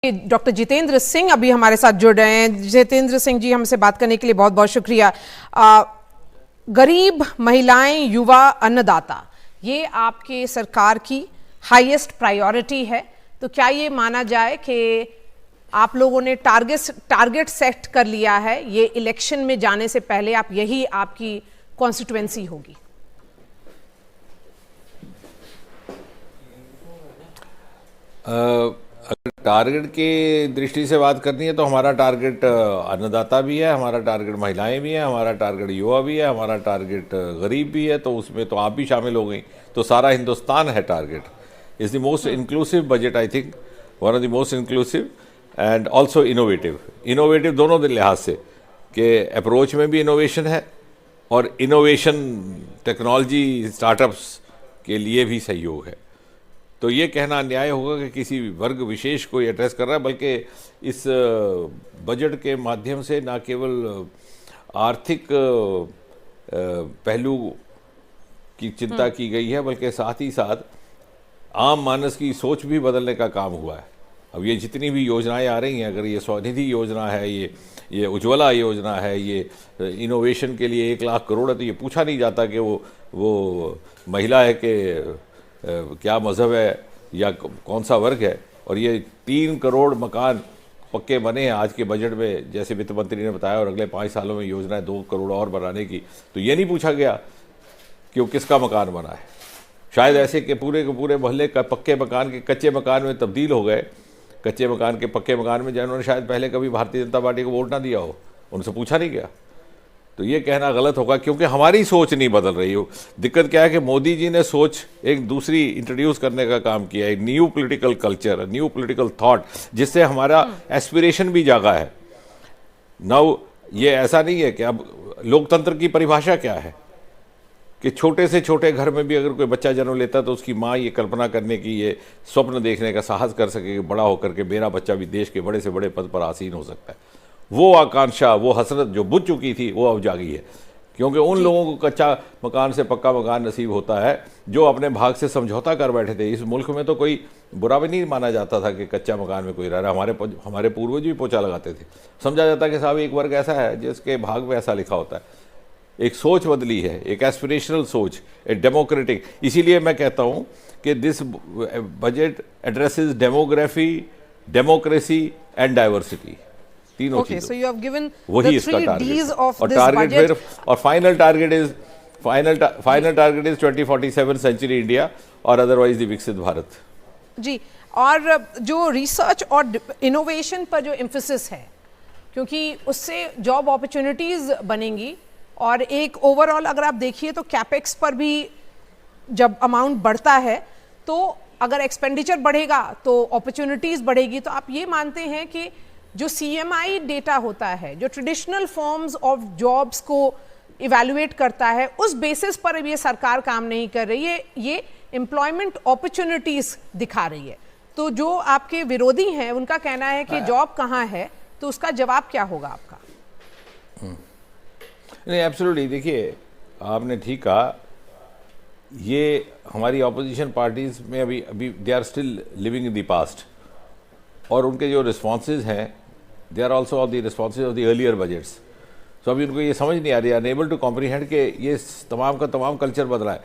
Doctor Jitendra Singh अभी हमारे साथ जुड़ रहे हैं। जितेंद्र सिंह जी, हमसे बात करने के लिए बहुत बहुत शुक्रिया। गरीब, महिलाएं, युवा, अन्नदाता, ये आपके सरकार की हाईएस्ट प्रायोरिटी है। तो क्या ये माना जाए कि आप लोगों ने टारगेट सेट कर लिया है, ये इलेक्शन में जाने से पहले आप यही आपकी कॉन्स्टिट्यूएंसी होगी? अगर टारगेट की दृष्टि से बात करनी है तो हमारा टारगेट अन्नदाता भी है, हमारा टारगेट महिलाएं भी हैं, हमारा टारगेट युवा भी है, हमारा टारगेट गरीब भी है। तो उसमें तो आप भी शामिल हो गई, तो सारा हिंदुस्तान है target. Is the most inclusive budget, I think one of the most inclusive and also innovative दोनों लिहाज से, कि अप्रोच में भी इनोवेशन है और इनोवेशन टेक्नोलॉजी स्टार्टअप्स के लिए भी सहयोग है। तो ये कहना अन्याय होगा कि किसी वर्ग विशेष को एड्रेस कर रहा है, बल्कि इस बजट के माध्यम से न केवल आर्थिक पहलू की चिंता की गई है, बल्कि साथ ही साथ आम मानस की सोच भी बदलने का काम हुआ है। अब ये जितनी भी योजनाएं आ रही हैं, अगर ये स्वनिधि योजना है, ये उज्ज्वला योजना है, ये इनोवेशन के लिए 1 लाख करोड़ है, तो ये पूछा नहीं जाता कि वो महिला है कि क्या मज़हब है या कौन सा वर्ग है। और ये 3 करोड़ मकान पक्के बने हैं आज के बजट में, जैसे वित्त मंत्री ने बताया, और अगले 5 सालों में योजना है 2 करोड़ और बनाने की। तो ये नहीं पूछा गया कि वो किसका मकान बना है। शायद ऐसे कि पूरे के पूरे मोहल्ले का पक्के मकान के कच्चे मकान में तब्दील हो गए, कच्चे मकान के पक्के मकान में, जिन्होंने शायद पहले कभी भारतीय जनता पार्टी को वोट ना दिया हो, उनसे पूछा नहीं गया। तो ये कहना गलत होगा, क्योंकि हमारी सोच नहीं बदल रही हो। दिक्कत क्या है कि मोदी जी ने सोच एक दूसरी इंट्रोड्यूस करने का काम किया है, new political culture, new political thought, जिससे हमारा एस्पिरेशन भी जागा है। नाउ ये ऐसा नहीं है कि अब लोकतंत्र की परिभाषा क्या है कि छोटे से छोटे घर में भी अगर कोई बच्चा जन्म लेता तो उसकी माँ ये कल्पना करने की, ये स्वप्न देखने का साहस कर सके कि बड़ा होकर के मेरा बच्चा भी देश के बड़े से बड़े पद पर आसीन हो सकता है। वो आकांक्षा, वो हसरत जो बुझ चुकी थी, वो अब जागी है। क्योंकि उन लोगों को कच्चा मकान से पक्का मकान नसीब होता है जो अपने भाग से समझौता कर बैठे थे। इस मुल्क में तो कोई बुरा भी नहीं माना जाता था कि कच्चा मकान में कोई रह रहा है। हमारे पूर्वज भी पोछा लगाते थे। समझा जाता कि साहब एक वर्ग ऐसा है जिसके भाग में ऐसा लिखा होता है। एक सोच बदली है, एक एस्पिरेशनल सोच, एक डेमोक्रेटिक। इसीलिए मैं कहता हूँ कि this budget addresses demography, democracy and diversity, तीनों चीज़ों। So you have given वही the इसका 3 Ds of और this टारगेट budget. फिर और final target is 2047 century India और अदरवाइज द विकसित भारत। जी, और जो रिसर्च और इनोवेशन पर जो एम्फेसिस है, क्योंकि उससे जॉब अपॉर्चुनिटीज बनेंगी। और एक ओवरऑल अगर आप देखिए तो कैपेक्स पर भी जब अमाउंट बढ़ता है, तो अगर एक्सपेंडिचर बढ़ेगा तो अपॉर्चुनिटीज बढ़ेगी। तो आप ये मानते हैं कि जो CMI डेटा होता है, जो ट्रेडिशनल फॉर्म्स ऑफ जॉब्स को इवैल्यूएट करता है, उस बेसिस पर अब ये सरकार काम नहीं कर रही है, ये एम्प्लॉयमेंट अपॉर्चुनिटीज दिखा रही है। तो जो आपके विरोधी हैं उनका कहना है कि जॉब कहाँ है, तो उसका जवाब क्या होगा आपका? नहीं, एब्सोल्युटली। देखिए, आपने ठीक कहा, ये हमारी ऑपोजिशन पार्टीज में अभी they are still living in the past, और उनके जो रिस्पॉन्सेज हैं they are also of the responses of the earlier budgets. तो अभी उनको ये समझ नहीं आ रही, अनेबल टू कॉम्प्रीहेंड कि ये तमाम का तमाम कल्चर बदला है।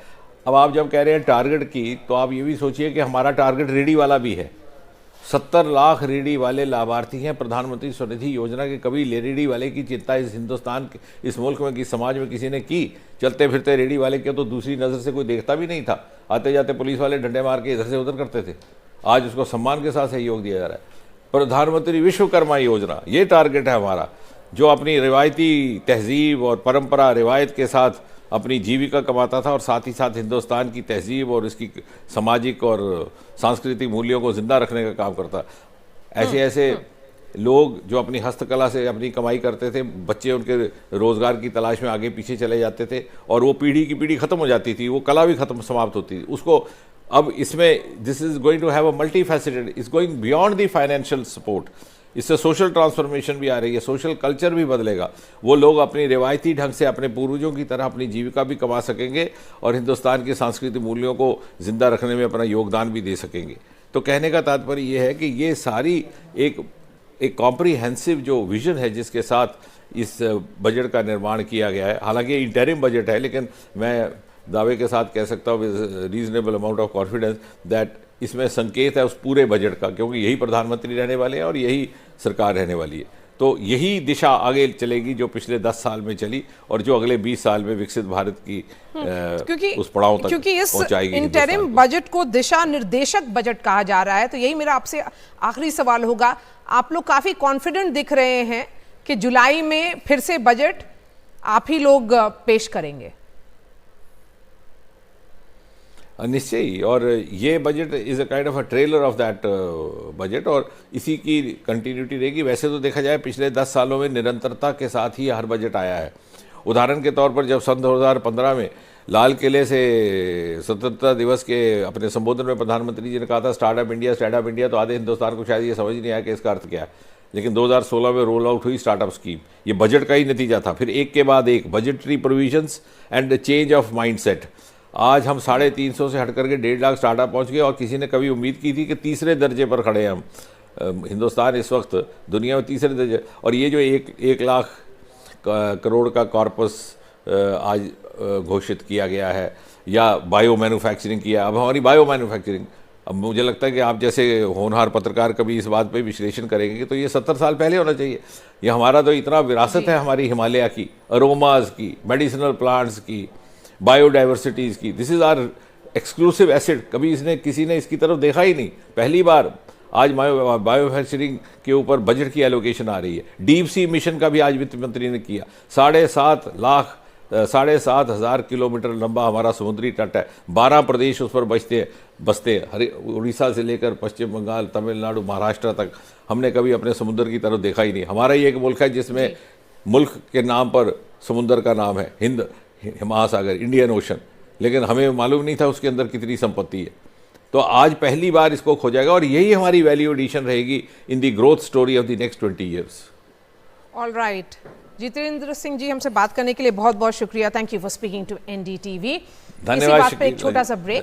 अब आप जब कह रहे हैं टारगेट की, तो आप ये भी सोचिए कि हमारा टारगेट रेडी वाला भी है। 70 लाख रेडी वाले लाभार्थी हैं प्रधानमंत्री स्वनिधि योजना के। कभी रेडी वाले की चिंता इस हिंदुस्तान के, इस मुल्क में, किस समाज में किसी ने की? चलते फिरते रेडी वाले के तो दूसरी नज़र से कोई देखता भी नहीं था। आते जाते पुलिस वाले डंडे मार के इधर से उधर करते थे। आज उसको सम्मान के साथ सहयोग दिया जा रहा है। प्रधानमंत्री विश्वकर्मा योजना, ये टारगेट है हमारा, जो अपनी रिवायती तहजीब और परंपरा रिवायत के साथ अपनी जीविका कमाता था और साथ ही साथ हिंदुस्तान की तहजीब और इसकी सामाजिक और सांस्कृतिक मूल्यों को ज़िंदा रखने का काम करता। ऐसे ऐसे लोग जो अपनी हस्तकला से अपनी कमाई करते थे, बच्चे उनके रोज़गार की तलाश में आगे पीछे चले जाते थे और वो पीढ़ी की पीढ़ी ख़त्म हो जाती थी, वो कला भी समाप्त होती थी। उसको अब इसमें this is going to have a multifaceted, is going beyond the financial support. इससे सोशल ट्रांसफॉर्मेशन भी आ रही है, सोशल कल्चर भी बदलेगा। वो लोग अपनी रिवायती ढंग से अपने पूर्वजों की तरह अपनी जीविका भी कमा सकेंगे और हिंदुस्तान के सांस्कृतिक मूल्यों को ज़िंदा रखने में अपना योगदान भी दे सकेंगे। तो कहने का तात्पर्य ये है कि ये सारी एक कॉम्प्रिहेंसिव जो विजन है जिसके साथ इस बजट का निर्माण किया गया है, हालांकि इंटरिम बजट है, लेकिन मैं दावे के साथ कह सकता हूँ with reasonable amount of confidence that इसमें संकेत है उस पूरे बजट का, क्योंकि यही प्रधानमंत्री रहने वाले हैं और यही सरकार रहने वाली है। तो यही दिशा आगे चलेगी जो पिछले 10 साल में चली और जो अगले 20 साल में विकसित भारत की उस पड़ाव तक क्योंकि इस पहुंचाएगी। इंटरिम बजट को दिशा निर्देशक बजट कहा जा रहा है। तो यही मेरा आपसे आखिरी सवाल होगा, आप लोग काफी कॉन्फिडेंट दिख रहे हैं कि जुलाई में फिर से बजट आप ही लोग पेश करेंगे? निश्चय ही, और ये budget is a kind of a trailer of that budget और इसी की कंटिन्यूटी रहेगी। वैसे तो देखा जाए पिछले 10 सालों में निरंतरता के साथ ही हर बजट आया है। उदाहरण के तौर पर जब सन 2015 में लाल किले से स्वतंत्रता दिवस के अपने संबोधन में प्रधानमंत्री जी ने कहा था स्टार्टअप इंडिया, तो आधे हिंदुस्तान को शायद ये समझ नहीं आया कि इसका अर्थ क्या है। लेकिन 2016 में रोल आउट हुई स्टार्टअप स्कीम, ये बजट का ही नतीजा था। फिर एक के बाद एक budgetary provisions and change of mindset. आज हम 350 से हट करके 1.5 लाख स्टार्टअप पहुंच गए, और किसी ने कभी उम्मीद की थी कि तीसरे दर्जे पर खड़े हैं हम। हिंदुस्तान इस वक्त दुनिया में तीसरे दर्जे, और ये जो 1 लाख करोड़ का कॉर्पस आज घोषित किया गया है, या बायो मैन्युफैक्चरिंग किया। अब हमारी बायो मैन्युफैक्चरिंग, अब मुझे लगता है कि आप जैसे होनहार पत्रकार कभी इस बात पे विश्लेषण करेंगे कि तो ये 70 साल पहले होना चाहिए। ये हमारा तो इतना विरासत है हमारी हिमालय की, अरोमाज की, मेडिसिनल प्लांट्स की, बायोडाइवर्सिटीज़ की। This is our exclusive asset. कभी किसी ने इसकी तरफ देखा ही नहीं। पहली बार आज बायोमैन्युफैक्चरिंग के ऊपर बजट की एलोकेशन आ रही है। डीप सी मिशन का भी आज वित्त मंत्री ने किया। 7,500 किलोमीटर लंबा हमारा समुद्री तट है। 12 प्रदेश उस पर बसते हैं, उड़ीसा से लेकर पश्चिम बंगाल, तमिलनाडु, महाराष्ट्र तक। हमने कभी अपने समुद्र की तरफ देखा ही नहीं। हमारा ही एक मुल्क है जिसमें मुल्क के नाम पर समुद्र का नाम है हिंद महासागर, इंडियन ओशन, लेकिन हमें मालूम नहीं था उसके अंदर कितनी संपत्ति है। तो आज पहली बार इसको खोजा गया, और यही हमारी वैल्यू एडिशन रहेगी in the growth story of the next 20 years. All right, Jitendra Singh ji, हमसे बात करने के लिए बहुत बहुत शुक्रिया। Thank you for speaking to NDTV। धन्यवाद। एक छोटा सा ब्रेक।